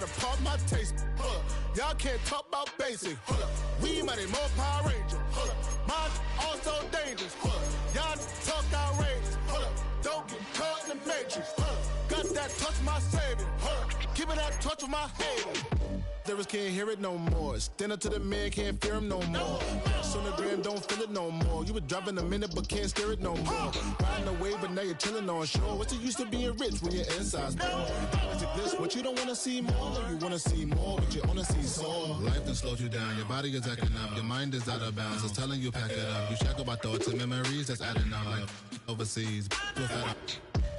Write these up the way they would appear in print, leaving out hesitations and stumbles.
gotta pop my taste. Hold up. Y'all can't talk about basic. Hold up. We mighty more Power Ranger. Hold up. Mine also dangerous. Hold up. Y'all talk outrageous. Hold up. Don't get caught in the matrix. Hold up. Got that touch my savior. Hold up. Give it that touch with my haters. Lyrics can't hear it no more. Stand up to the man, can't fear him no more. Sonogram don't feel it no more. You were driving a minute but can't steer it no more. Riding away but now you're chilling on shore. What's the use of being rich when your inside's poor? This, what you don't wanna see more. You wanna see more, but you wanna see sore. Life done slowed you down. Your body is acting up. Your mind is out of bounds. It's telling you pack it up. You shackle by thoughts and memories that's adding up. Like overseas,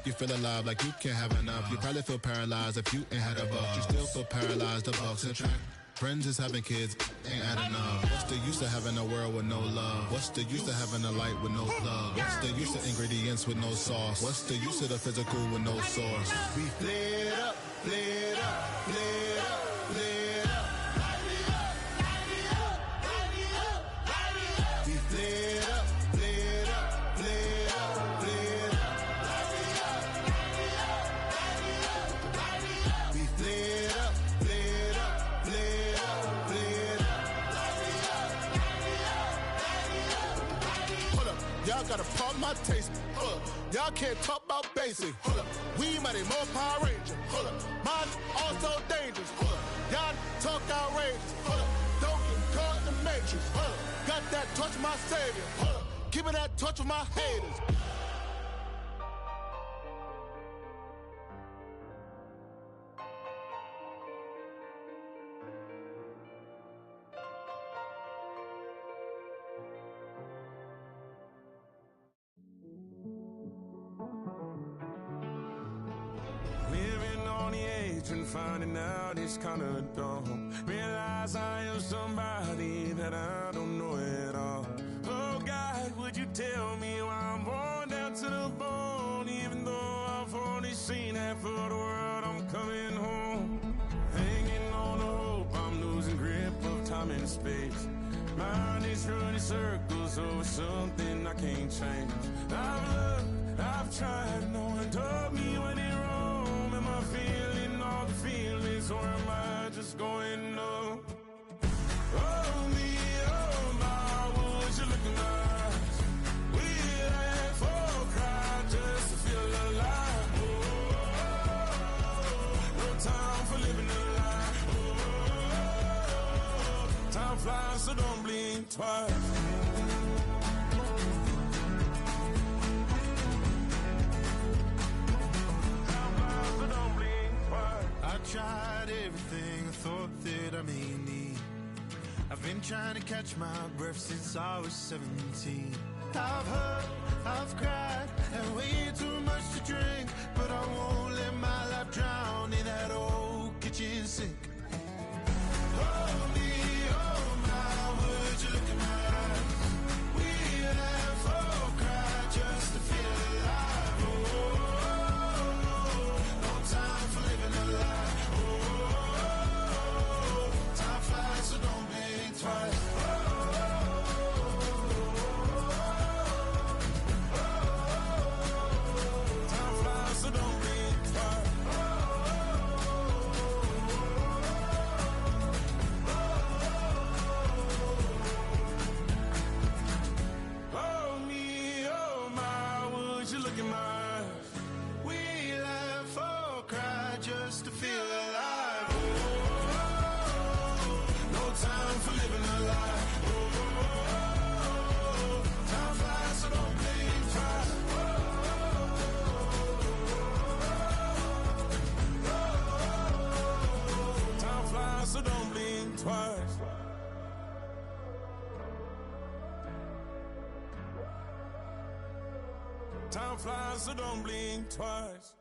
you feel alive like you can't have enough. You probably feel paralyzed if you ain't had a buck. You still feel paralyzed, the bucks and track. Friends is having kids, ain't adding up. What's the use of having a world with no love? What's the use of having a light with no plug? What's the use of ingredients with no sauce? What's the use of the physical with no source? We flared up, flared up, flared up, flared up. Light me up, light me up, light me up, light me up. We flared up, flared up, flared up, flared up. Light me up, light me up, light me up, light me up. We flared up, flared up, flared up, flared up. Light me up, light me up, light me up, light me up. Hold up, y'all gotta pop my taste. Hold up, y'all can't talk about basic. Hold up, we mighty more Power Ranger. Hold up, mine also dangerous. Hold up, y'all talk outrageous. Hold up, don't get caught in the matrix. Hold up, got that touch my savior. Hold up, give me that touch with my haters. And finding out it's kinda dumb. Realize I am somebody that I don't know at all. Oh God, would you tell me why I'm worn down to the bone? Even though I've only seen half of the world, I'm coming home. Hanging on the hope, I'm losing grip of time and space. Mind is running circles over something I can't change. I've looked, I've tried, no one told me when it wrong. Am I feeling all the feelings, or am I just going numb? Oh me, oh my, would you look in my eyes? We laugh or cry just to feel alive. Oh, no time for living a lie. Oh, time flies, so don't blink twice. I tried everything I thought that I may need. I've been trying to catch my breath since I was 17. I've hurt, I've cried, and way too much to drink, but I won't let my life drown in that old kitchen sink. Oh me, oh my, would you look in my eyes? We laugh or cry just to feel alive. Oh, no time for living a lie. So don't blink twice. Time flies, so don't blink twice. Oh me, oh my, would you look in my eyes? We laugh or cry just to feel alive. Time for living a lie. Oh, time flies, so don't blink twice. Time flies, so don't blink twice. Time flies, so don't blink twice.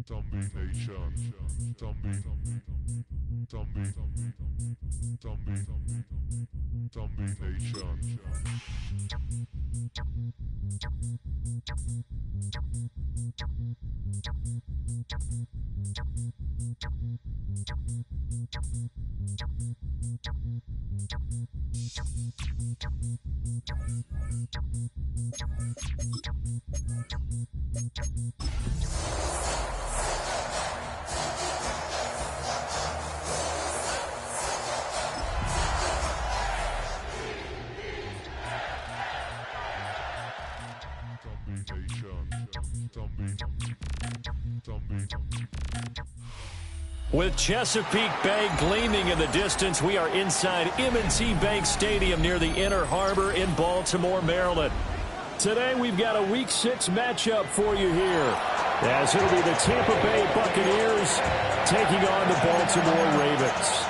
Zombie Nation. Zombie Nation. With Chesapeake Bay gleaming in the distance, we are inside M&T Bank Stadium near the Inner Harbor in Baltimore, Maryland. Today we've got a Week 6 matchup for you here, as it'll be the Tampa Bay Buccaneers taking on the Baltimore Ravens.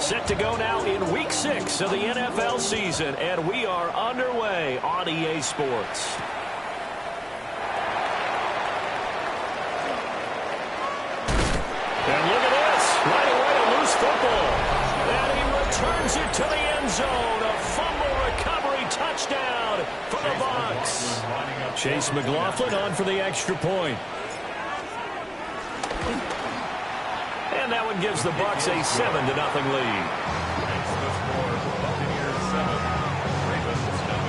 Set to go now in Week 6 of the NFL season, and we are underway on EA Sports. And look at this, right away a loose football, and he returns it to the end zone. A fumble recovery touchdown for the Bucs. Chase McLaughlin on for the extra point. And that one gives the Bucs a 7-0 lead. Buccaneers 7, Ravens 7.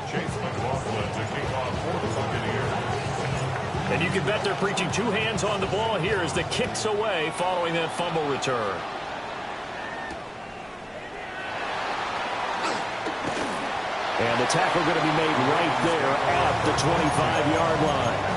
Chase McLaughlin to kick off for the Buccaneers. And you can bet they're preaching two hands on the ball here as the kick's away following that fumble return. And the tackle going to be made right there at the 25-yard line.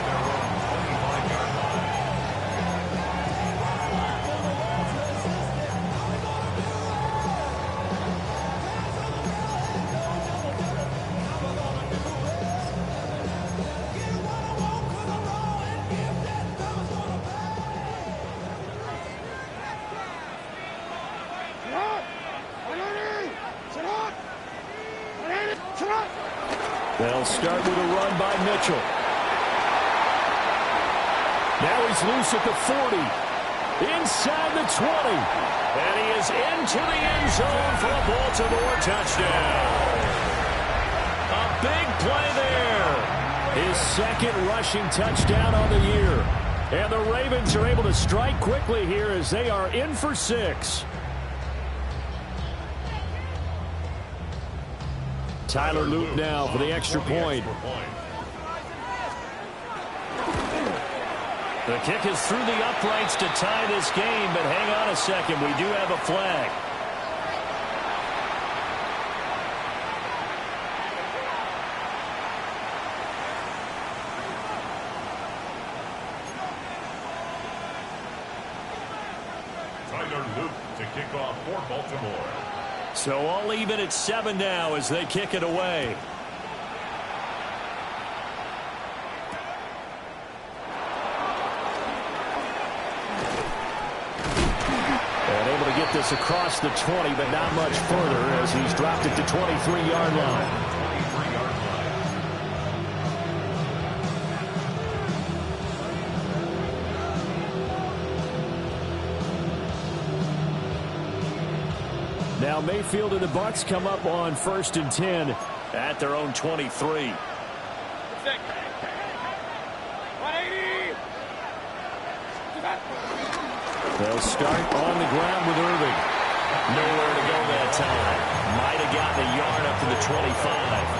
They'll start with a run by Mitchell. Now he's loose at the 40. Inside the 20. And he is into the end zone for a Baltimore touchdown. A big play there. His second rushing touchdown on the year. And the Ravens are able to strike quickly here as they are in for 6. Tyler Luke now for the extra point. The kick is through the uprights to tie this game, but hang on a second. We do have a flag. Tyler Luke to kick off for Baltimore. So all even at 7 now as they kick it away. And able to get this across the 20, but not much further as he's dropped it to 23-yard line. Now Mayfield and the Bucs come up on 1st and 10 at their own 23. They'll start on the ground with Irving. Nowhere to go that time. Might have gotten a yard up to the 25.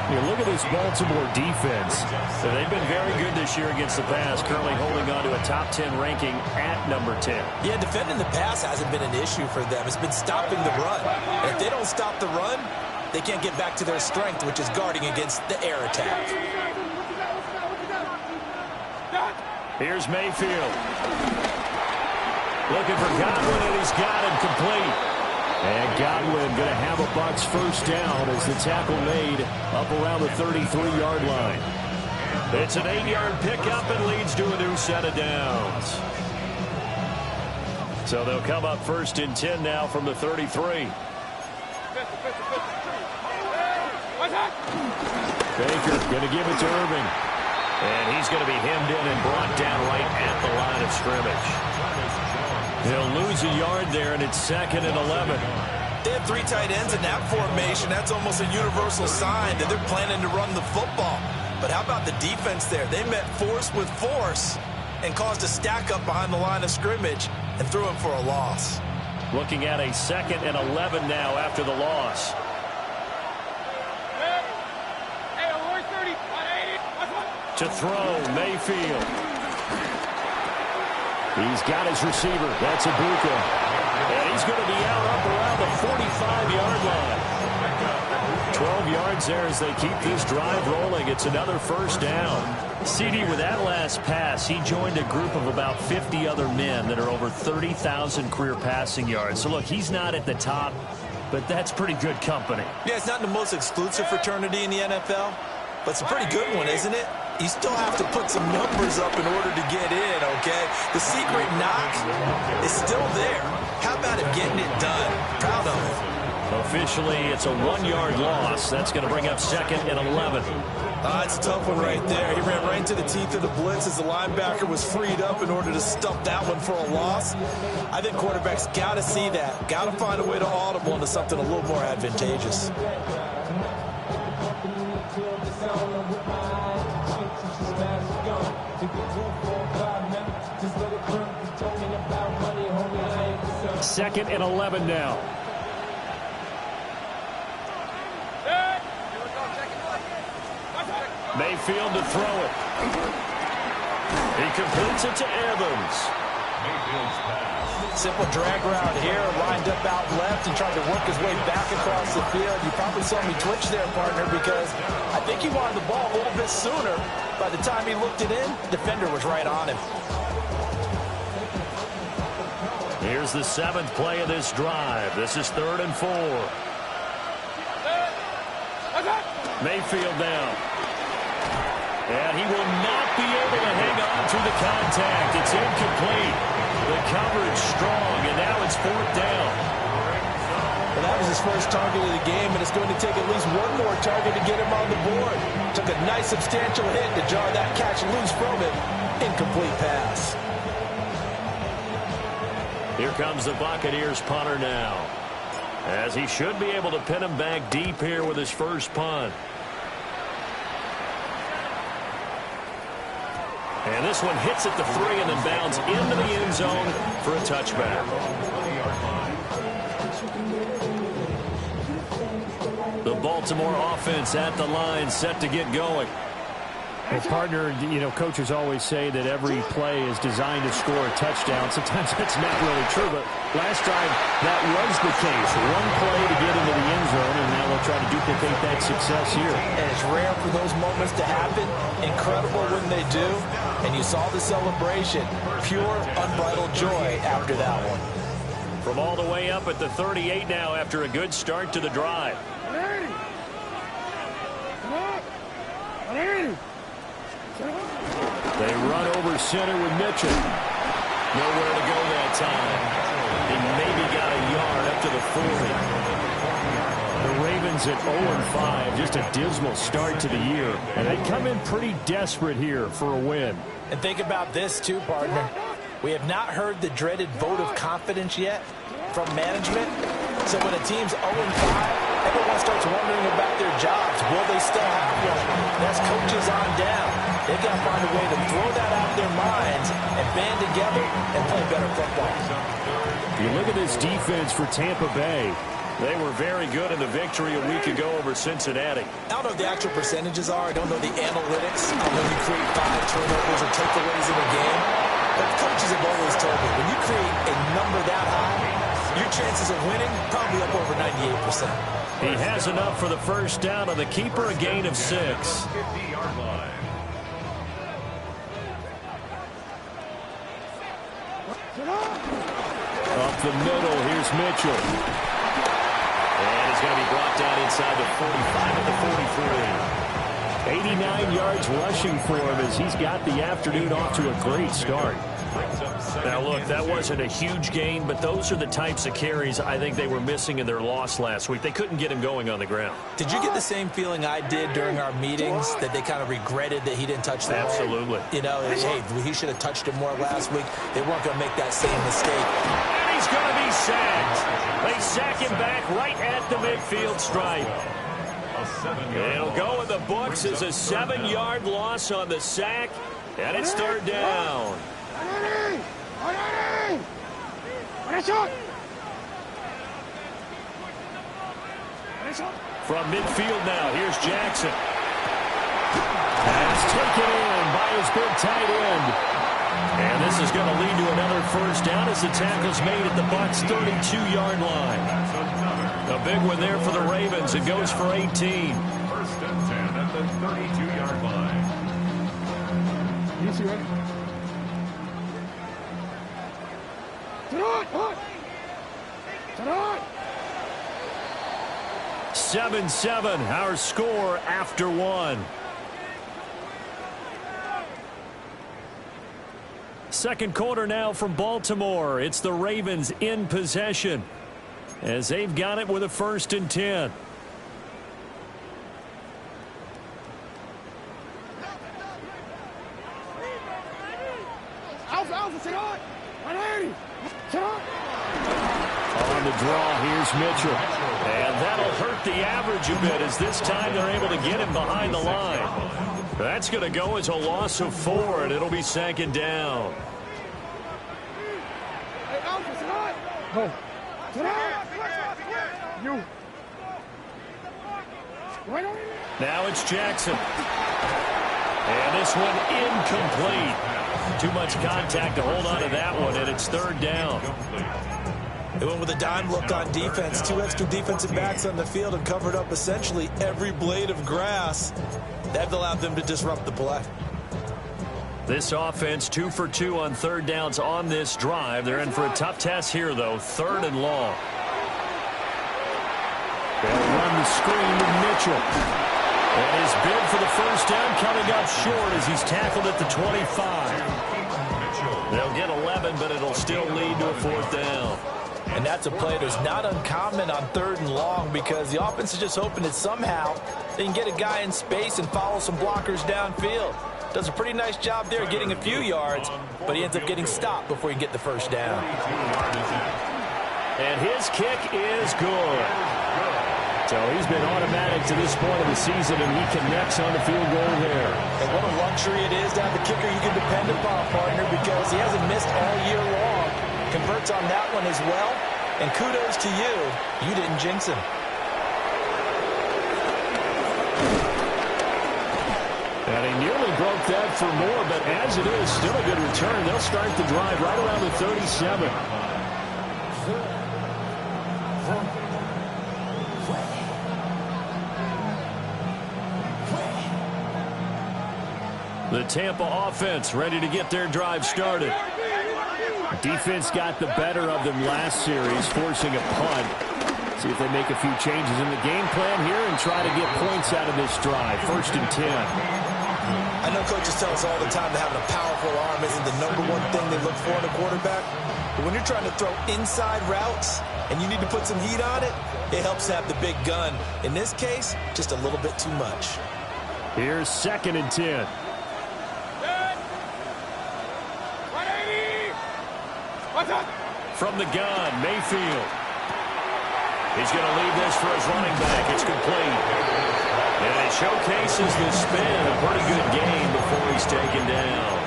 Look at this Baltimore defense. They've been very good this year against the pass, currently holding on to a top 10 ranking at number 10. Yeah, defending the pass hasn't been an issue for them. It's been stopping the run. And if they don't stop the run, they can't get back to their strength, which is guarding against the air attack. Here's Mayfield. Looking for Godwin, and he's got him complete. And Godwin going to have a Bucs first down as the tackle made up around the 33-yard line. It's an 8-yard pickup and leads to a new set of downs. So they'll come up 1st and 10 now from the 33. Baker going to give it to Irving. And he's going to be hemmed in and brought down right at the line of scrimmage. He'll lose a yard there, and it's 2nd and 11. They have 3 tight ends in that formation. That's almost a universal sign that they're planning to run the football. But how about the defense there? They met force with force and caused a stack up behind the line of scrimmage and threw him for a loss. Looking at a 2nd and 11 now after the loss. To throw, Mayfield. He's got his receiver. That's Ibuka. And he's going to be out up around the 45-yard line. 12 yards there as they keep this drive rolling. It's another 1st down. CD, with that last pass, he joined a group of about 50 other men that are over 30,000 career passing yards. So, look, he's not at the top, but that's pretty good company. Yeah, it's not the most exclusive fraternity in the NFL, but it's a pretty good one, isn't it? You still have to put some numbers up in order to get in, okay? The secret knock is still there. How about him getting it done? Proud of him. Officially, it's a 1-yard loss. That's going to bring up 2nd and 11. It's a tough one right there. He ran right into the teeth of the blitz as the linebacker was freed up in order to stuff that one for a loss. I think quarterbacks got to see that. Got to find a way to audible into something a little more advantageous. Second and 11 now. Mayfield to throw it. He completes it to Evans. Simple drag route here, lined up out left and tried to work his way back across the field. You probably saw me twitch there, partner, because I think he wanted the ball a little bit sooner. By the time he looked it in, the defender was right on him. Here's the 7th play of this drive. This is 3rd and 4. Mayfield down. And he will not be able to hang on through the contact. It's incomplete. The coverage strong, and now it's 4th down. Well, that was his first target of the game, and it's going to take at least one more target to get him on the board. Took a nice substantial hit to jar that catch loose from him. Incomplete pass. Here comes the Buccaneers punter now, as he should be able to pin him back deep here with his first punt. And this one hits at the 3 and then bounds into the end zone for a touchback. The Baltimore offense at the line, set to get going. Well, partner, you know, coaches always say that every play is designed to score a touchdown. Sometimes that's not really true, but last time that was the case. One play to get into the end zone, and now they'll try to duplicate that success here. And it's rare for those moments to happen. Incredible when they do. And you saw the celebration. Pure, unbridled joy after that one. From all the way up at the 38 now after a good start to the drive. They run over center with Mitchell. Nowhere to go that time. He maybe got a yard up to the 40. The Ravens at 0-5, just a dismal start to the year. And they come in pretty desperate here for a win. And think about this too, partner. We have not heard the dreaded vote of confidence yet from management. So when a team's 0-5, everyone starts wondering about their jobs. Will they still have one? That's coaches on down. They've got to find a way to throw that out of their minds and band together and play better football. You look at this defense for Tampa Bay. They were very good in the victory a week ago over Cincinnati. I don't know what the actual percentages are. I don't know the analytics on when you create 5 turnovers or takeaways in a game. But coaches have always told me, when you create a number that high, your chances of winning probably up over 98%. He has enough for the first down on the keeper, a gain of 6. Up the middle, here's Mitchell. And he's going to be brought down inside the 45 at the 43. 89 yards rushing for him as he's got the afternoon off to a great start. Now, look, that wasn't a huge gain, but those are the types of carries I think they were missing in their loss last week. They couldn't get him going on the ground. Did you get the same feeling I did during our meetings, that they kind of regretted that he didn't touch the ball? Absolutely. You know, hey, he should have touched it more last week. They weren't going to make that same mistake. And he's going to be sacked. They sack him back right at the midfield stripe. It'll go in the books as a 7-yard loss on the sack, and it's third down. From midfield now, here's Jackson. That's taken in by his big tight end. And this is going to lead to another first down as the tackle's made at the Bucs' 32-yard line. A big one there for the Ravens. It goes for 18. First and 10 at the 32-yard line. Easy, right? 7-7, our score after one. Second quarter now from Baltimore. It's the Ravens in possession as they've got it with a 1st and 10. On the draw, here's Mitchell. And that'll hurt the average a bit as this time they're able to get him behind the line. That's going to go as a loss of 4, and it'll be 2nd down. Now it's Jackson. And this one incomplete. Too much contact to hold on to that one, and it's 3rd down. They went with a dime look on defense. 2 extra defensive backs on the field and covered up essentially every blade of grass. That allowed them to disrupt the play. This offense 2 for 2 on 3rd downs on this drive. They're in for a tough test here, though. 3rd and long. They'll run the screen with Mitchell. And his bid for the first down coming up short as he's tackled at the 25. They'll get 11, but it'll still lead to a 4th down. And that's a play that's not uncommon on 3rd and long because the offense is just hoping that somehow they can get a guy in space and follow some blockers downfield. Does a pretty nice job there getting a few yards, but he ends up getting stopped before he can get the first down. And his kick is good. So he's been automatic to this point of the season, and he connects on the field goal there. And what a luxury it is to have a kicker you can depend upon, partner, because he hasn't missed all year long. Converts on that one as well. And kudos to you. You didn't jinx him. And he nearly broke that for more, but as it is, still a good return. They'll start the drive right around the 37. The Tampa offense ready to get their drive started. Defense got the better of them last series, forcing a punt. See if they make a few changes in the game plan here and try to get points out of this drive. 1st and 10. I know coaches tell us all the time that having a powerful arm isn't the #1 thing they look for in a quarterback. But when you're trying to throw inside routes and you need to put some heat on it, it helps to have the big gun. In this case, just a little bit too much. Here's 2nd and 10. From the gun, Mayfield. He's going to leave this for his running back. It's complete. And it showcases the spin. A pretty good game before he's taken down.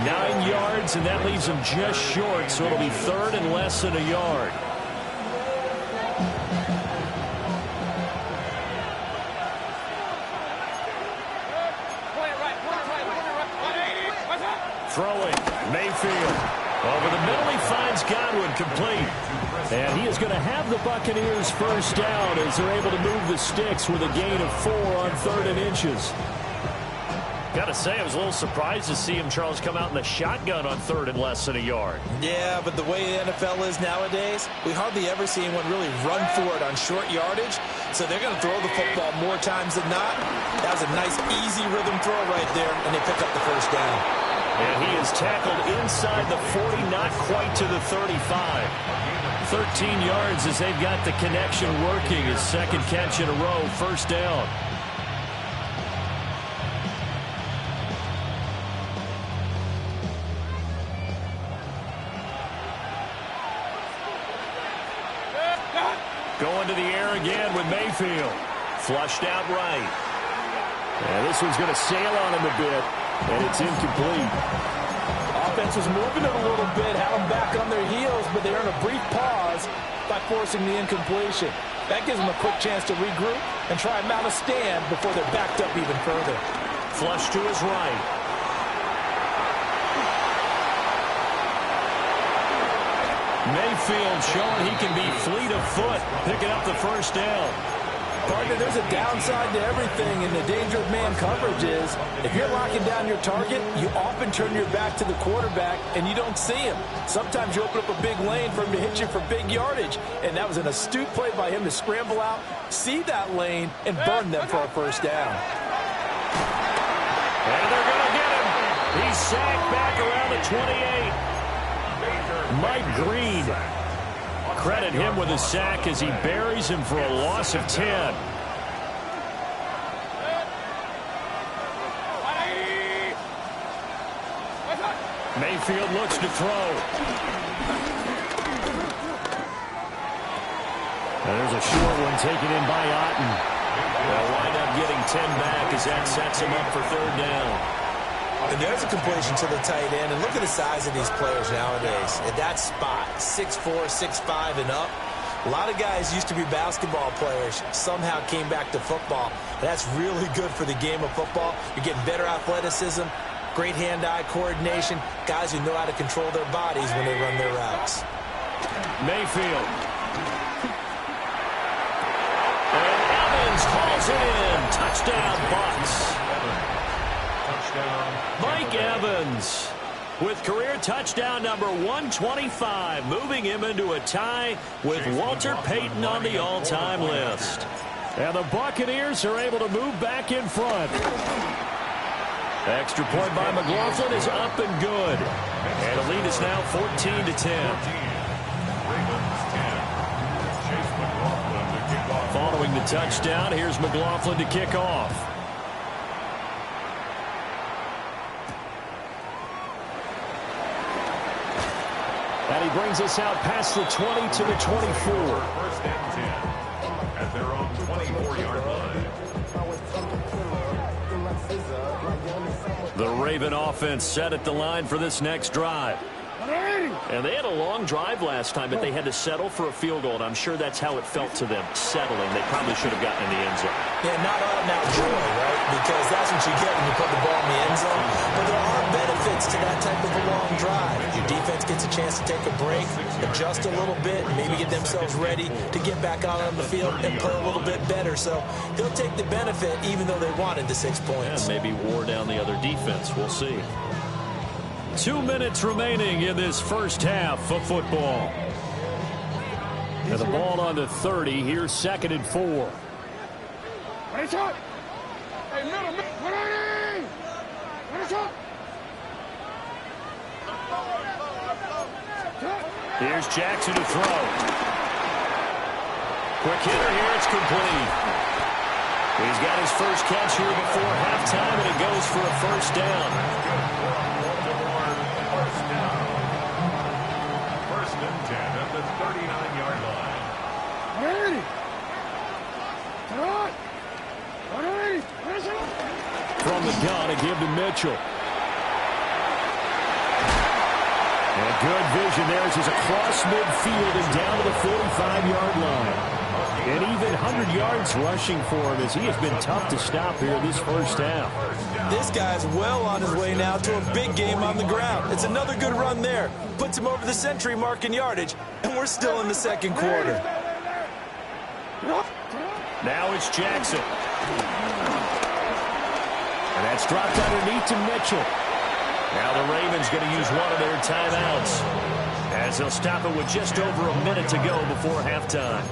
9 yards, and that leaves him just short, so it'll be 3rd and less than a yard. Throwing, Mayfield. Over the middle, he finds Godwin, complete. And he is going to have the Buccaneers first down as they're able to move the sticks with a gain of 4 on 3rd and inches. Got to say, I was a little surprised to see him, Charles, come out in the shotgun on 3rd and less than a yard. Yeah, but the way the NFL is nowadays, we hardly ever see anyone really run for it on short yardage. So they're going to throw the football more times than not. That was a nice, easy rhythm throw right there, and they pick up the first down. And he is tackled inside the 40, not quite to the 35. 13 yards as they've got the connection working. His second catch in a row, first down. Going to the air again with Mayfield. Flushed out right. And this one's going to sail on him a bit, and it's incomplete. Offense was moving it a little bit, had them back on their heels, but they earned a brief pause by forcing the incompletion. That gives them a quick chance to regroup and try and mount a stand before they're backed up even further. Flush to his right. Mayfield showing he can be fleet of foot, picking up the first down. Partner, there's a downside to everything, and the danger of man coverage is if you're locking down your target, you often turn your back to the quarterback and you don't see him. Sometimes you open up a big lane for him to hit you for big yardage, and that was an astute play by him to scramble out, see that lane, and burn them for a first down. And they're going to get him. He's sacked back around the 28. Mike Green. Credit him with a sack as he buries him for a loss of 10. Mayfield looks to throw. And there's a short one taken in by Otten. They'll wind up getting 10 back as that sets him up for third down. And there's a completion to the tight end. And look at the size of these players nowadays. At that spot, 6'4", 6'5", and up. A lot of guys used to be basketball players, somehow came back to football. And that's really good for the game of football. You're getting better athleticism, great hand-eye coordination, guys who know how to control their bodies when they run their routes. Mayfield. And Evans calls it in. Touchdown, Bucs. Mike Evans with career touchdown number 125, moving him into a tie with Walter Payton on the all-time list. And the Buccaneers are able to move back in front. Extra point by McLaughlin is up and good. And the lead is now 14-10. Following the touchdown, here's McLaughlin to kick off. And he brings us out past the 20 to the 24. First and 10 at their own 24-yard line. The Raven offense set at the line for this next drive. And they had a long drive last time, but they had to settle for a field goal, and I'm sure that's how it felt to them, settling. They probably should have gotten in the end zone. Yeah, not all now joy, right? Because that's what you get when you put the ball in the end zone. But there are benefits to that type of a long drive. Your defense gets a chance to take a break, adjust a little bit, and maybe get themselves ready to get back out on the field and play a little bit better. So they'll take the benefit even though they wanted the 6 points. Yeah, maybe wore down the other defense. We'll see. 2 minutes remaining in this first half of football. And the ball on the 30. Here's 2nd and 4. Here's Jackson to throw. Quick hitter here. It's complete. He's got his first catch here before halftime, and it goes for a first down. First and 10 at the 39-yard line. From the gun, a give to Mitchell. And good vision there as he's across midfield and down to the 45-yard line. And even 100 yards rushing for him as he has been tough to stop here this first half. This guy's well on his way now to a big game on the ground. It's another good run there. Puts him over the century mark in yardage, and we're still in the second quarter. Now it's Jackson. And that's dropped underneath to Mitchell. Now the Ravens going to use one of their timeouts as they'll stop it with just over a minute to go before halftime.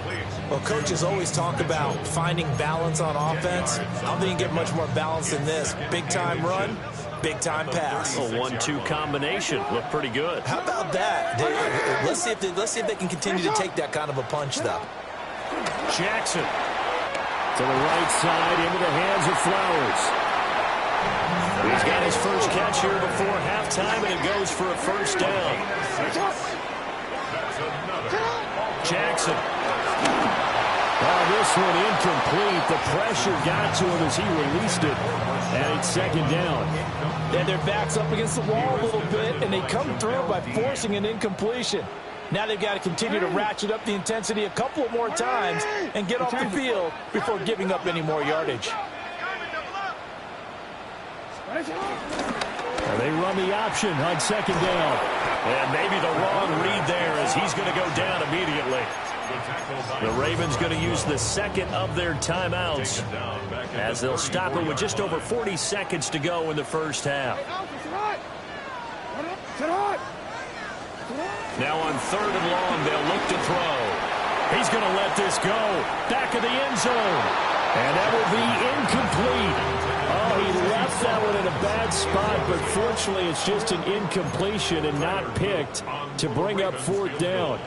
Well, coaches always talk about finding balance on offense. I don't think you get much more balance than this. Big-time run, Big-time pass. A 1-2 combination. Looked pretty good. How about that? Let's see if they can continue to take that kind of a punch, though. Jackson to the right side into the hands of Flowers. He's got his first catch here before halftime, and it goes for a first down. Jackson. Oh, this one incomplete. The pressure got to him as he released it. And it's second down. And their back's up against the wall a little bit, and they come through by forcing an incompletion. Now they've got to continue to ratchet up the intensity a couple more times and get off the field before giving up any more yardage. They run the option on second down. And maybe the wrong read there as he's going to go down immediately. The Ravens going to use the second of their timeouts as they'll stop it with just over 40 seconds to go in the first half. Now on third and long, they'll look to throw. He's going to let this go. Back of the end zone. And that will be incomplete. Oh, he left that one in a bad spot, but fortunately it's just an incompletion and not picked to bring up fourth down.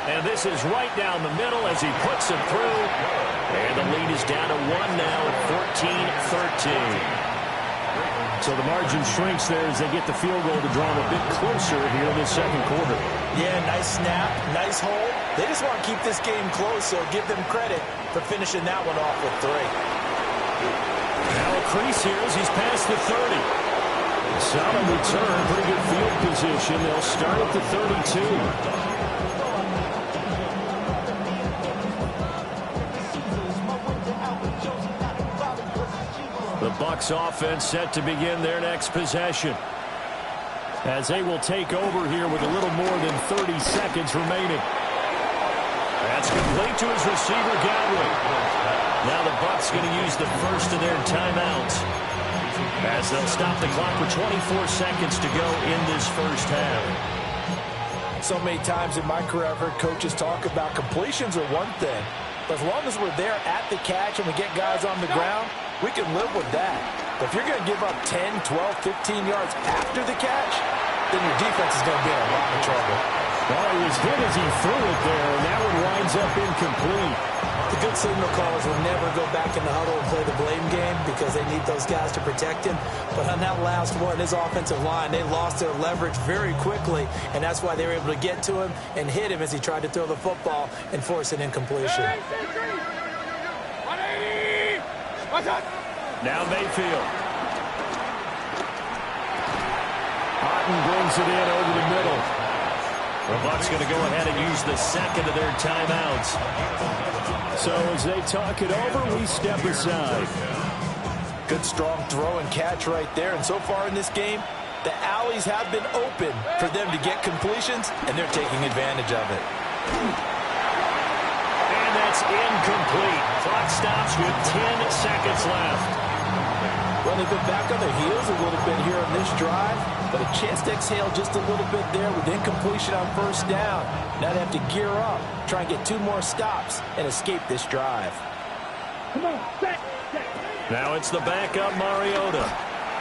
And this is right down the middle as he puts it through. And the lead is down to 1 now at 14-13. So the margin shrinks there as they get the field goal to draw them a bit closer here in the second quarter. Yeah, nice snap, nice hold. They just want to keep this game close, so give them credit for finishing that one off with 3. Now a crease here as he's past the 30. Solid return, pretty good field position. They'll start at the 32. The Bucs offense set to begin their next possession as they will take over here with a little more than 30 seconds remaining. That's complete to his receiver, Godwin. Now the Bucs going to use the first of their timeouts as they'll stop the clock with 24 seconds to go in this first half. So many times in my career I've heard coaches talk about completions are one thing, but as long as we're there at the catch and we get guys on the ground, we can live with that. But if you're going to give up 10, 12, 15 yards after the catch, then your defense is going to be in a lot of trouble. Well, he was hit as he threw it there, and that one winds up incomplete. The good signal callers will never go back in the huddle and play the blame game because they need those guys to protect him. But on that last one, his offensive line, they lost their leverage very quickly, and that's why they were able to get to him and hit him as he tried to throw the football and force an incompletion. Now Mayfield. Otten brings it in over the middle. The Bucs going to go ahead and use the second of their timeouts. So as they talk it over, we step aside. Good strong throw and catch right there. And so far in this game, the alleys have been open for them to get completions, and they're taking advantage of it. And that's incomplete. Clock stops with 10 seconds left. Well, they've been back on their heels a little bit here on this drive, but a chance to exhale just a little bit there with incompletion on first down. Now they have to gear up, try and get 2 more stops, and escape this drive. Now it's the backup Mariota.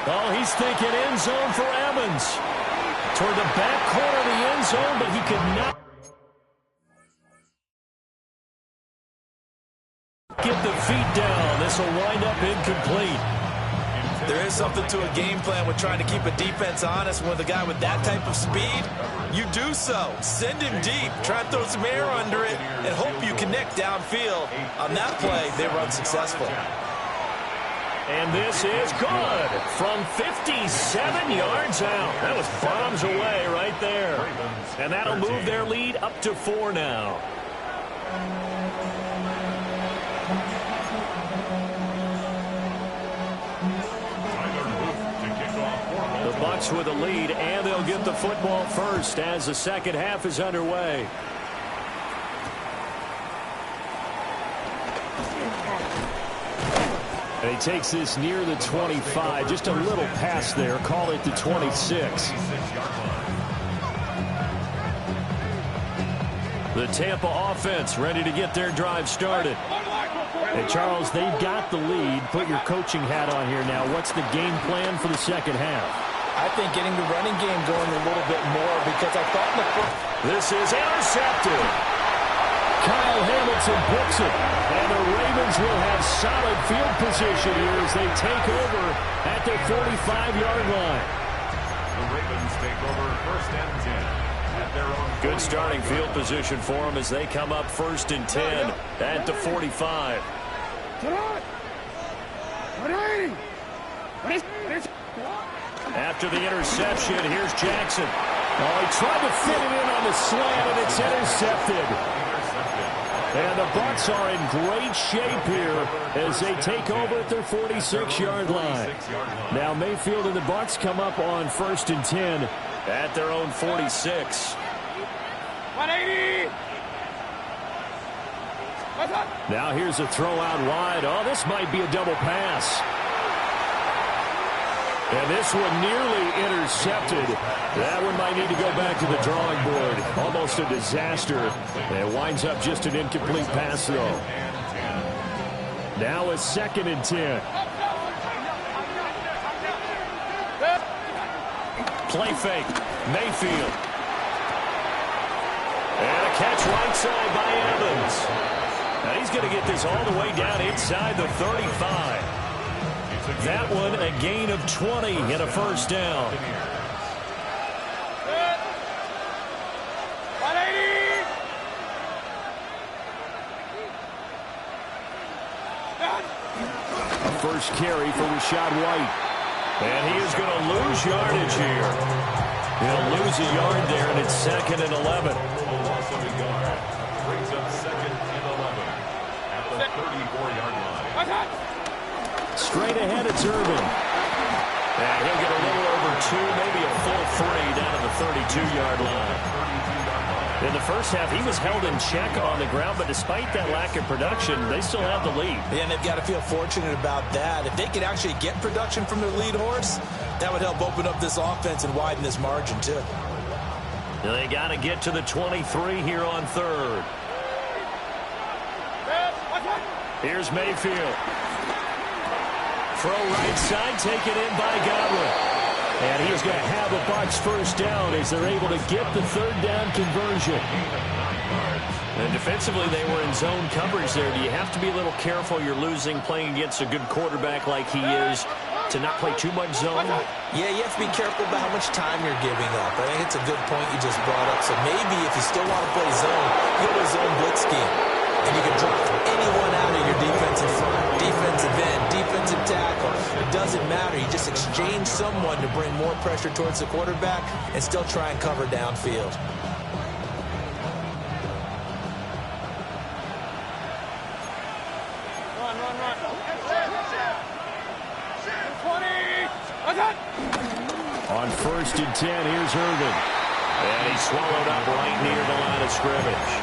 Oh, he's thinking end zone for Evans. Toward the back corner of the end zone, but he could not get the feet down. This will wind up incomplete. There is something to a game plan with trying to keep a defense honest with a guy with that type of speed. You do so. Send him deep. Try and throw some air under it and hope you connect downfield. On that play, they were unsuccessful. And this is good from 57 yards out. That was bombs away right there. And that'll move their lead up to 4 now. The Bucs with a lead, and they'll get the football first as the second half is underway. And he takes this near the 25, just a little pass there, call it the 26. The Tampa offense ready to get their drive started. And, Charles, they've got the lead. Put your coaching hat on here now. What's the game plan for the second half? I think getting the running game going a little bit more because I thought in the first... This is intercepted. Kyle Hamilton picks it. And the Ravens will have solid field position here as they take over at their 45-yard line. The Ravens take over 1st and 10 at their own. Good starting field position for them as they come up 1st and 10 at the 45. After the interception, here's Jackson. Oh, he tried to fit it in on the slant, and it's intercepted. And the Bucs are in great shape here as they take over at their 46-yard line. Now Mayfield and the Bucs come up on 1st and 10 at their own 46. 180. Now here's a throw out wide. Oh, this might be a double pass. And this one nearly intercepted. That one might need to go back to the drawing board. Almost a disaster. It winds up just an incomplete pass, though. Now a 2nd and 10. Play fake. Mayfield. And a catch right side by Evans. Now he's going to get this all the way down inside the 35. That one a gain of 20 and a 1st down. 180. A first carry for Rachaad White. And he is going to lose yardage here. He'll lose a yard there, and it's 2nd and 11. Loss of a yard. Brings up 2nd and 11 at the 34-yard line. Straight ahead, it's Irvin. And he'll get a little over 2, maybe a full 3 down to the 32-yard line. In the first half, he was held in check on the ground, but despite that lack of production, they still have the lead. Yeah, and they've got to feel fortunate about that. If they could actually get production from their lead horse, that would help open up this offense and widen this margin, too. They got to get to the 23 here on 3rd. Here's Mayfield. Throw right side, taken in by Godwin. And he's going to have a Bucs 1st down as they're able to get the 3rd down conversion. And defensively, they were in zone coverage there. Do you have to be a little careful? You're losing playing against a good quarterback like he is to not play too much zone? Yeah, you have to be careful about how much time you're giving up. I think it's a good point you just brought up. So maybe if you still want to play zone, go to a zone blitz scheme. And you can drop anyone out of your defensive front, defensive end, defensive tackle. It doesn't matter. You just exchange someone to bring more pressure towards the quarterback and still try and cover downfield. Run. 20. On 1st and 10, here's Irvin. And he's swallowed up right near the line of scrimmage.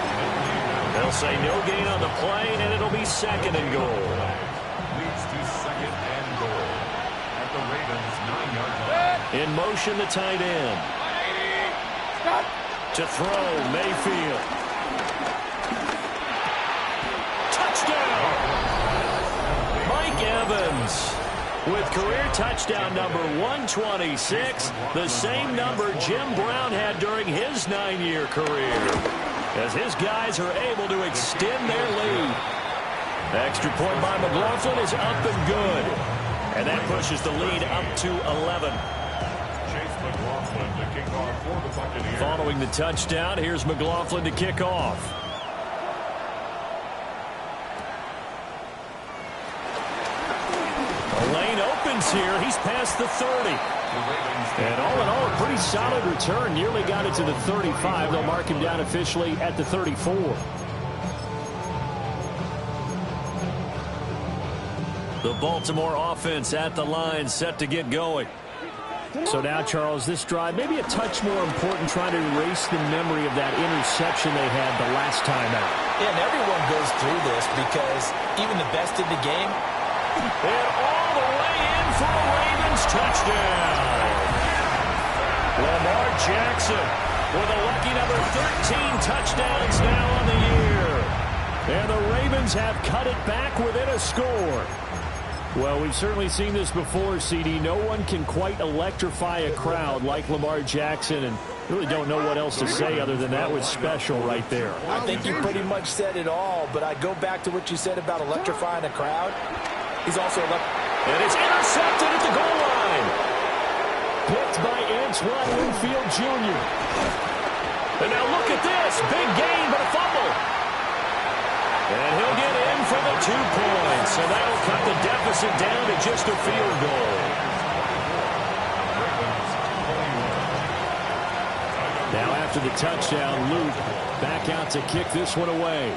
They'll say no gain on the play, and it'll be 2nd and goal. Leads to 2nd and goal at the Ravens' 9-yard line. In motion, the tight end. 180. Stop. To throw, Mayfield. Touchdown! Mike Evans with career touchdown number 126, the same number Jim Brown had during his 9-year career, as his guys are able to extend their lead. Extra point by McLaughlin is up and good. And that pushes the lead up to 11. Chase McLaughlin to kick off for the Buccaneers. Following the touchdown, here's McLaughlin to kick off. The lane opens here. He's past the 30. And all in all, a pretty solid return. Nearly got it to the 35. They'll mark him down officially at the 34. The Baltimore offense at the line, set to get going. So now, Charles, this drive maybe a touch more important, trying to erase the memory of that interception they had the last time out. Yeah, and everyone goes through this because even the best in the game. And all the way in for a Ravens touchdown. Lamar Jackson with a lucky number 13 touchdowns now on the year. And the Ravens have cut it back within a score. Well, we've certainly seen this before, CD. No one can quite electrify a crowd like Lamar Jackson, and really don't know what else to say other than that was special right there. I think you pretty much said it all, but I go back to what you said about electrifying a crowd. He's also and it's intercepted at the goal line. Picked by Ncaa Winfield Jr. And now look at this. Big gain, but a fumble. And he'll get in for the 2 points. So that'll cut the deficit down to just a field goal. Now after the touchdown, Luke back out to kick this one away.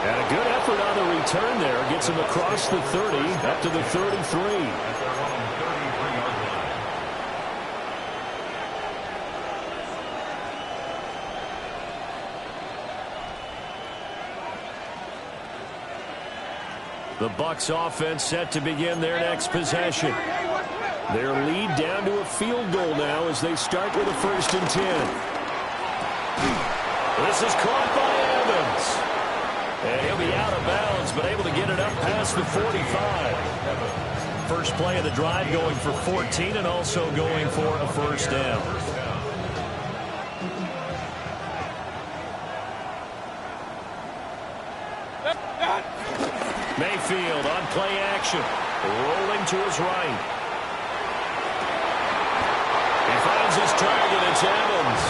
And a good effort on the return there. Gets him across the 30, up to the 33. The Bucs offense set to begin their next possession. Their lead down to a field goal now as they start with a 1st and 10. This is caught by Evans. And he'll be out of bounds, but able to get it up past the 45. First play of the drive going for 14 and also going for a 1st down. Mayfield on play action. Rolling to his right. He finds his target. It's Evans.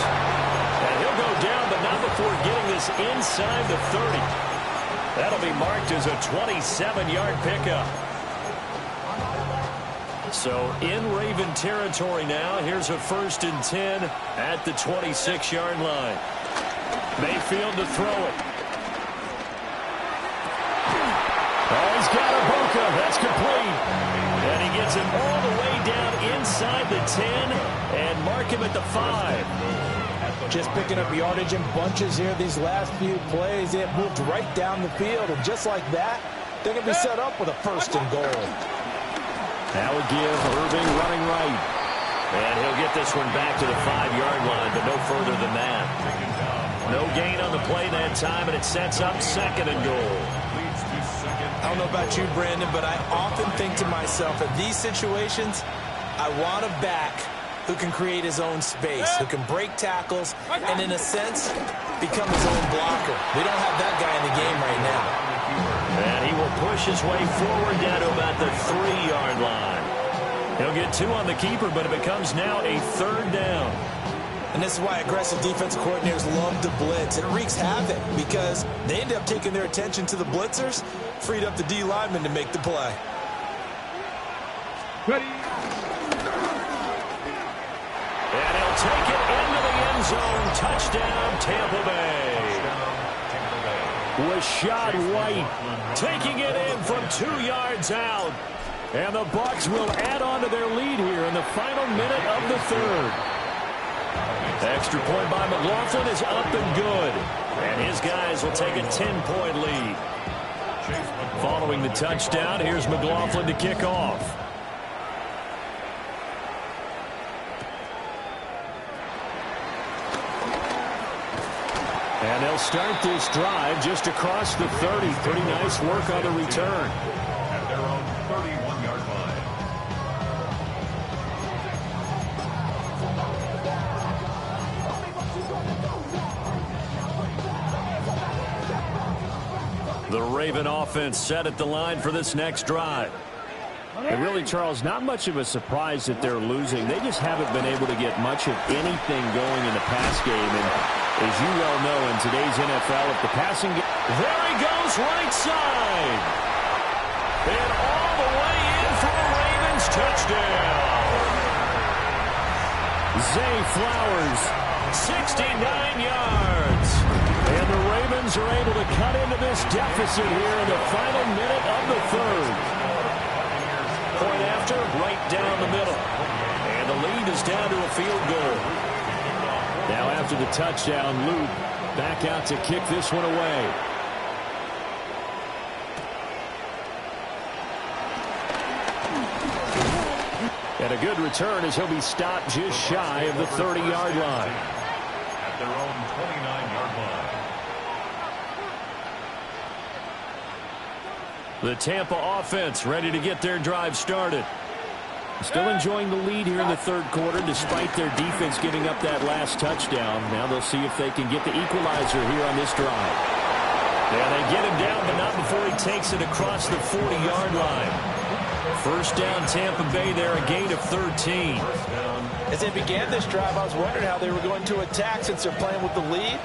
And he'll go down, but not before getting this inside the 30. That'll be marked as a 27-yard pickup. So in Raven territory now. Here's a 1st and 10 at the 26-yard line. Mayfield to throw it. Oh, he's got a Boca. That's complete. And he gets him all the way down inside the 10 and mark him at the 5. just picking up yardage in bunches here these last few plays. They have moved right down the field, and just like that, they're going to be set up with a 1st and goal. That would give Irving running right. And he'll get this one back to the 5-yard line, but no further than that. No gain on the play that time, and it sets up 2nd and goal. I don't know about you, Brandon, but I often think to myself, in these situations, I want a back who can create his own space, who can break tackles, and in a sense, become his own blocker. We don't have that guy in the game right now. And he will push his way forward down to about the 3-yard line. He'll get 2 on the keeper, but it becomes now a 3rd down. And this is why aggressive defensive coordinators love to blitz. It wreaks havoc because they end up taking their attention to the blitzers, freed up the D lineman to make the play. Ready. And he'll take it into the end zone. Touchdown, Tampa Bay. Rashad White taking it in from 2 yards out. And the Bucs will add on to their lead here in the final minute of the 3rd. Extra point by McLaughlin is up and good. And his guys will take a 10-point lead. Following the touchdown, here's McLaughlin to kick off. And they'll start this drive just across the 30. Pretty nice work on the return. At their own 31-yard line. The Raven offense set at the line for this next drive. And really, Charles, not much of a surprise that they're losing. They just haven't been able to get much of anything going in the pass game. And as you well know, in today's NFL, if the passing game... There he goes, right side. And all the way in for a Ravens touchdown. Zay Flowers, 69 yards. And the Ravens are able to cut into this deficit here in the final minute of the 3rd. Point after, right down the middle. And the lead is down to a field goal. Now after the touchdown, Luke back out to kick this one away. And a good return as he'll be stopped just shy of the 30-yard line. At their own 29-yard line. The Tampa offense ready to get their drive started. Still enjoying the lead here in the third quarter despite their defense giving up that last touchdown. Now they'll see if they can get the equalizer here on this drive. Yeah, they get him down, but not before he takes it across the 40-yard line. First down, Tampa Bay there, a gain of 13. As they began this drive, I was wondering how they were going to attack since they're playing with the lead.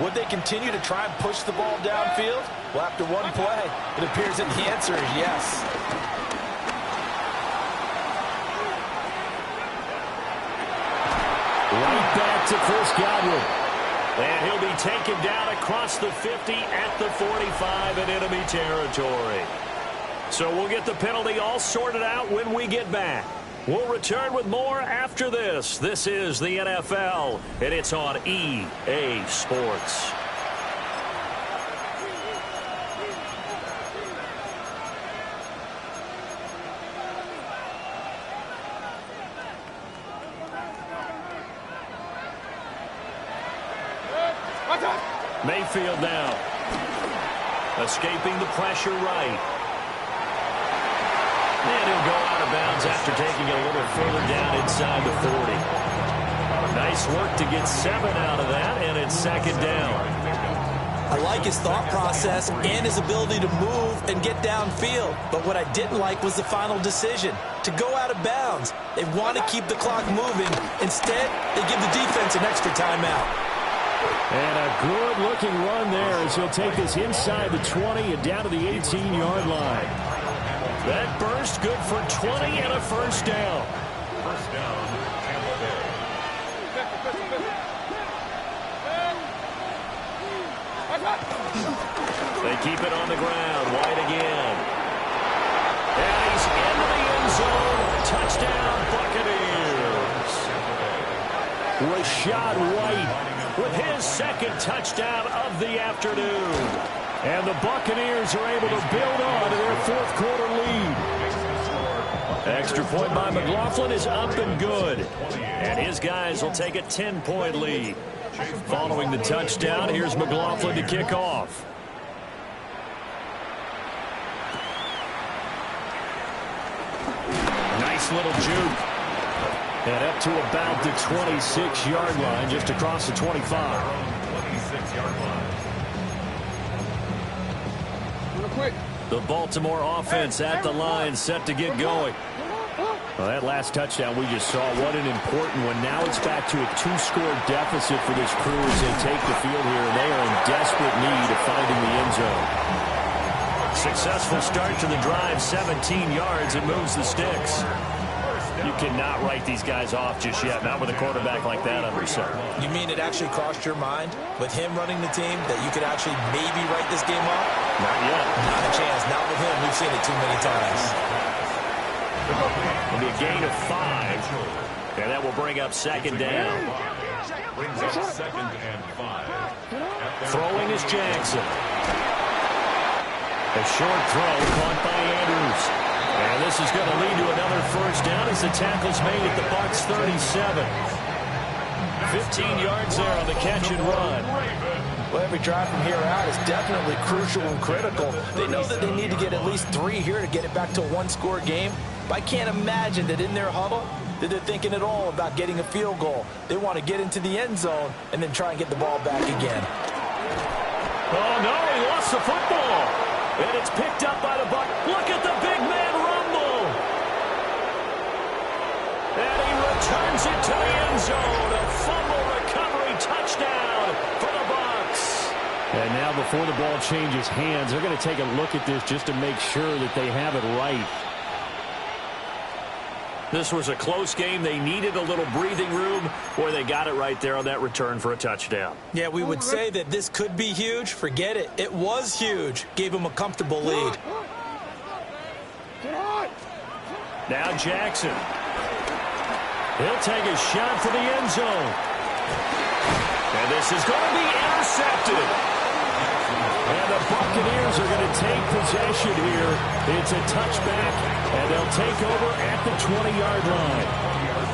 Would they continue to try and push the ball downfield? Well, after one play, it appears that the answer is yes. Right back to Chris Godwin. And he'll be taken down across the 50 at the 45 in enemy territory. So we'll get the penalty all sorted out when we get back. We'll return with more after this. This is the NFL, and it's on EA Sports. Mayfield now. Escaping the pressure right. And he'll go out of bounds after taking it a little further down inside the 40. Nice work to get 7 out of that, and it's second down. I like his thought process and his ability to move and get downfield. But what I didn't like was the final decision, to go out of bounds. They want to keep the clock moving. Instead, they give the defense an extra timeout. And a good-looking run there as he'll take this inside the 20 and down to the 18-yard line. That burst good for 20 and a first down. First down, Tampa Bay. They keep it on the ground. White again. And he's into the end zone. Touchdown, Buccaneers. Rashad White with his second touchdown of the afternoon. And the Buccaneers are able to build on to their fourth quarter lead. Extra point by McLaughlin is up and good. And his guys will take a 10-point lead. Following the touchdown, here's McLaughlin to kick off. Nice little juke. And up to about the 26-yard line, just across the 25. 26-yard line. The Baltimore offense at the line, set to get going. Well, that last touchdown we just saw, what an important one. Now it's back to a 2-score deficit for this crew as they take the field here. They are in desperate need of finding the end zone. Successful start to the drive, 17 yards, and moves the sticks. You cannot write these guys off just yet, not with a quarterback like that under center. You mean it actually crossed your mind with him running the team that you could actually maybe write this game off? Not yet. Not a chance. Not with him. We've seen it too many times. It'll be a gain of 5, and that will bring up second down. Brings up second and 5. Throwing is Jackson. A short throw caught by Andrews. And this is going to lead to another first down as the tackle's made at the Bucs 37. 15 yards there on the catch and run. Well, every drive from here out is definitely crucial and critical. They know that they need to get at least 3 here to get it back to a 1-score game. But I can't imagine that in their huddle that they're thinking at all about getting a field goal. They want to get into the end zone and then try and get the ball back again. Oh, no, he lost the football. And it's picked up by the Bucs. Look at the big man rumble. And he returns it to the end zone. A fumble recovery touchdown for the Bucs. And now before the ball changes hands, they're going to take a look at this just to make sure that they have it right. This was a close game. They needed a little breathing room, or they got it right there on that return for a touchdown. Yeah, we would say that this could be huge. Forget it. It was huge. Gave them a comfortable lead. Now Jackson. He'll take a shot for the end zone. And this is going to be intercepted. And the Buccaneers are going to take possession here. It's a touchback, and they'll take over at the 20-yard line.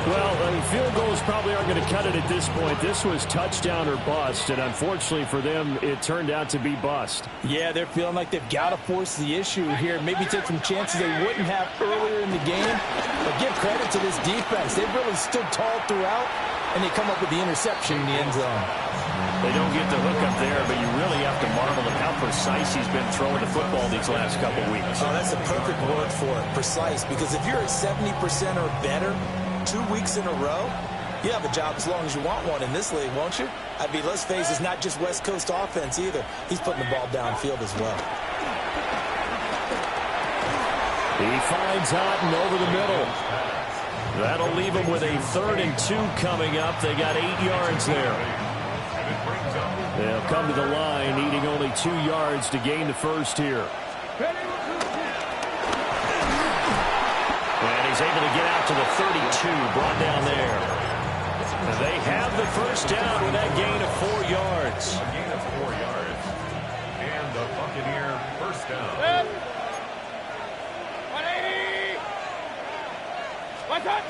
Well, field goals probably aren't going to cut it at this point. This was touchdown or bust, and unfortunately for them, it turned out to be bust. Yeah, they're feeling like they've got to force the issue here. Maybe take some chances they wouldn't have earlier in the game. But give credit to this defense. They've really stood tall throughout, and they come up with the interception in the end zone. They don't get the hook up there, but you really have to marvel at how precise he's been throwing the football these last couple weeks. Oh, that's the perfect word for it, precise. Because if you're at 70% or better 2 weeks in a row, you have a job as long as you want one in this league, won't you? I mean, let's face it, it's not just West Coast offense either. He's putting the ball downfield as well. He finds Otten over the middle. That'll leave him with a 3rd and 2 coming up. They got 8 yards there. They'll come to the line, needing only 2 yards to gain the first here. And he's able to get out to the 32, brought down there. They have the first down with that gain of 4 yards. A gain of 4 yards. And the Buccaneer first down. 180. What's up?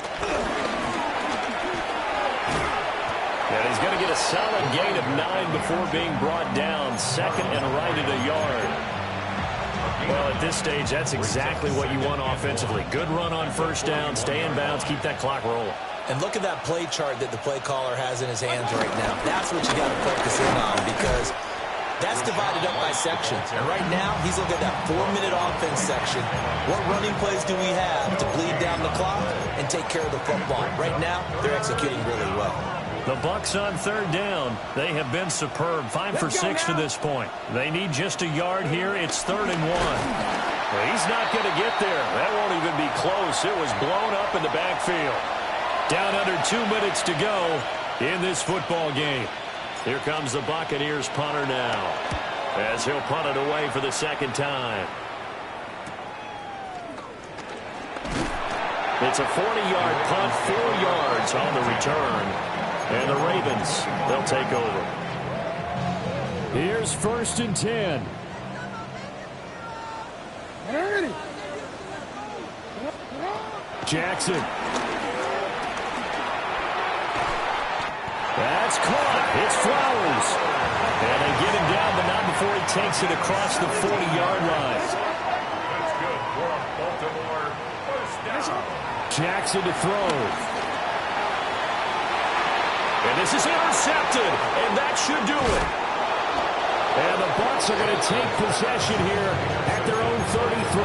And he's going to get a solid gain of 9 before being brought down. 2nd and right at a yard. Well, at this stage, that's exactly what you want offensively. Good run on first down, stay in bounds, keep that clock rolling. And look at that play chart that the play caller has in his hands right now. That's what you got to focus in on, because that's divided up by sections. And right now, he's looking at that 4-minute offense section. What running plays do we have to bleed down the clock and take care of the football? Right now, they're executing really well. The Bucs on 3rd down. They have been superb. 5 for 6 to this point. They need just a yard here. It's 3rd and 1. Well, he's not going to get there. That won't even be close. It was blown up in the backfield. Down under 2 minutes to go in this football game. Here comes the Buccaneers punter now, as he'll punt it away for the 2nd time. It's a 40-yard punt, 4 yards on the return. And the Ravens, they'll take over. Here's 1st and 10. Jackson. That's caught. It's Flowers. And they get him down, but not before he takes it across the 40-yard line. That's good for Baltimore. First down. Jackson to throw. And this is intercepted, and that should do it. And the Bucs are going to take possession here at their own 33.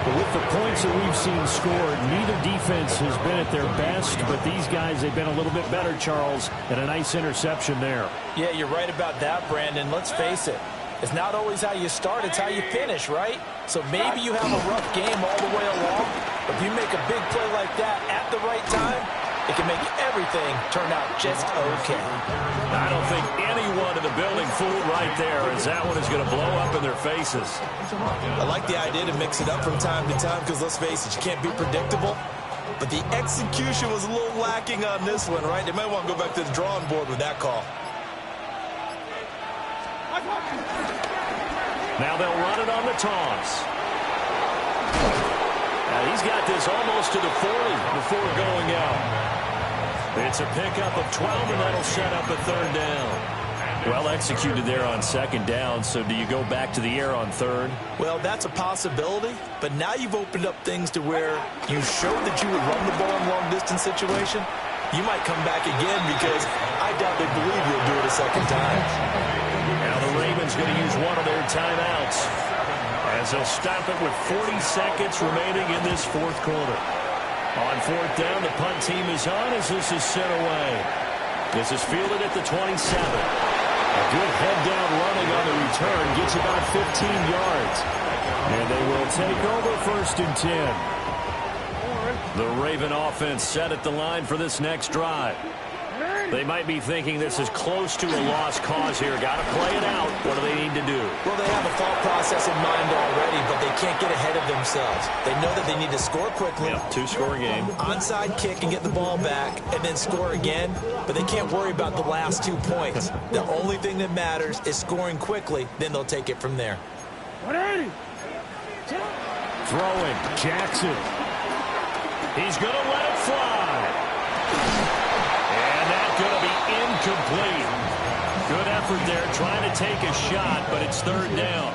But with the points that we've seen scored, neither defense has been at their best, but these guys, they've been a little bit better, Charles, and a nice interception there. Yeah, you're right about that, Brandon. Let's face it. It's not always how you start, it's how you finish, right? So maybe you have a rough game all the way along, but if you make a big play like that at the right time, it can make everything turn out just okay. I don't think anyone in the building fooled right there, as that one is going to blow up in their faces. I like the idea to mix it up from time to time, because let's face it, you can't be predictable. But the execution was a little lacking on this one, right? They might want to go back to the drawing board with that call. Now they'll run it on the toss. Now he's got this almost to the 40 before going out. It's a pickup of 12, and that'll set up a 3rd down. Well executed there on 2nd down, so do you go back to the air on 3rd? Well, that's a possibility, but now you've opened up things to where you showed that you would run the ball in long-distance situation. You might come back again, because I doubt they believe you'll do it a 2nd time. Now the Ravens going to use one of their timeouts, as they'll stop it with 40 seconds remaining in this 4th quarter. On 4th down, the punt team is on as this is sent away. This is fielded at the 27. A good head-down running on the return. Gets about 15 yards. And they will take over 1st and 10. The Raven offense set at the line for this next drive. They might be thinking this is close to a lost cause here. Got to play it out. What do they need to do? Well, they have a thought process in mind already, but they can't get ahead of themselves. They know that they need to score quickly. Yep, two-score game. Onside kick and get the ball back and then score again, but they can't worry about the last 2 points. The only thing that matters is scoring quickly, then they'll take it from there. Throwing, Jackson. He's going to let it fly. And that's going to be incomplete. Good effort there, trying to take a shot, but it's third down.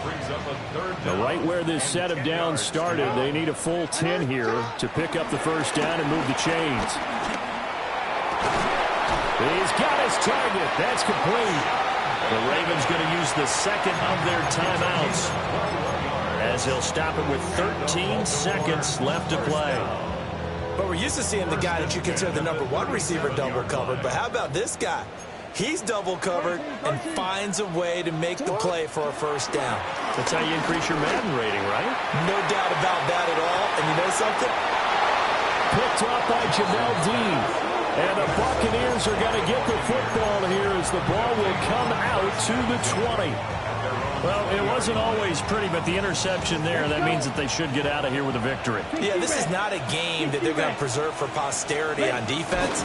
Brings up a third down. Right where this set of downs started, they need a full 10 here to pick up the first down and move the chains. He's got his target. That's complete. The Ravens going to use the second of their timeouts, as he'll stop it with 13 seconds left to play. But we're used to seeing the guy that you consider the #1 receiver double covered. But how about this guy? He's double covered and finds a way to make the play for a first down. That's how you increase your Madden rating, right? No doubt about that at all. And you know something? Picked off by Jamel Dean. And the Buccaneers are going to get the football here as the ball will come out to the 20. Well, it wasn't always pretty, but the interception there, that means that they should get out of here with a victory. Yeah, this is not a game that they're going to preserve for posterity on defense,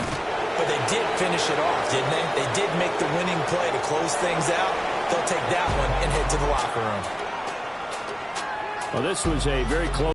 but they did finish it off, didn't they? They did make the winning play to close things out. They'll take that one and head to the locker room. Well, this was a very close